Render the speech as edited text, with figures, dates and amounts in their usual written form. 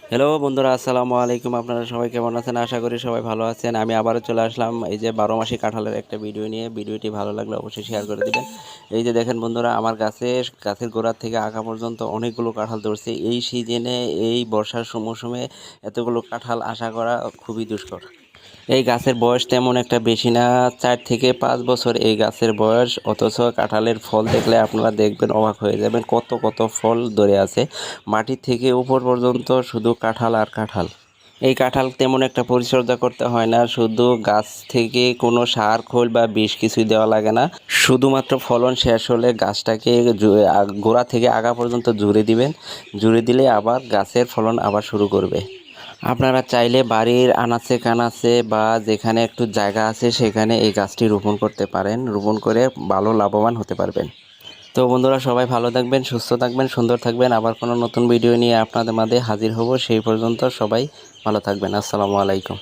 Hello বন্ধুরা, আসসালামু আলাইকুম। আপনারা সবাই কেমন আছেন? আশা করি সবাই ভালো আছেন। আমি আবারও চলে আসলাম এই যে 12 মাসি কাঁঠালের একটা ভিডিও নিয়ে। ভিডিওটি ভালো লাগলে অবশ্যই শেয়ার করে দিবেন। এই যে দেখেন বন্ধুরা, আমার গাছের গোড়া থেকে আগা পর্যন্ত অনেকগুলো কাঁঠাল ধরছে। এই সিজনে, এই বর্ষার মৌসুমে এতগুলো কাঁঠাল আশা করা খুবই দুষ্কর। এই গাছের বয়স তেমন একটা বেশি না, 4 থেকে 5 বছর এই গাছের বয়স। অথচ কাঁঠালের ফল দেখলে আপনারা দেখবেন, অবাক হয়ে যাবেন কত কত ফল ধরে আছে। মাটি থেকে উপর পর্যন্ত শুধু কাঁঠাল আর কাঁঠাল। এই কাঁঠাল তেমন একটা পরিচর্যা করতে হয় না, শুধু গাছ থেকে কোনো সার খোল বা বিষ কিছুই দেওয়া লাগে না। শুধুমাত্র ফলন শেষ হলে গাছটাকে গোড়া থেকে আগা পর্যন্ত জুড়ে দিবেন। জুড়ে দিলে আবার গাছের ফলন আবার শুরু করবে। আপনারা চাইলে বাড়ির আনাচে কানাচে বা যেখানে একটু জায়গা আছে সেখানে এই গাছটি রোপণ করতে পারেন। রোপণ করে ভালো লাভবান হতে পারবেন। তো বন্ধুরা, সবাই ভালো থাকবেন, সুস্থ থাকবেন, সুন্দর থাকবেন। আবার কোনো নতুন ভিডিও নিয়ে আপনাদের মাঝে হাজির হব। সেই পর্যন্ত সবাই ভালো থাকবেন। আসসালামু আলাইকুম।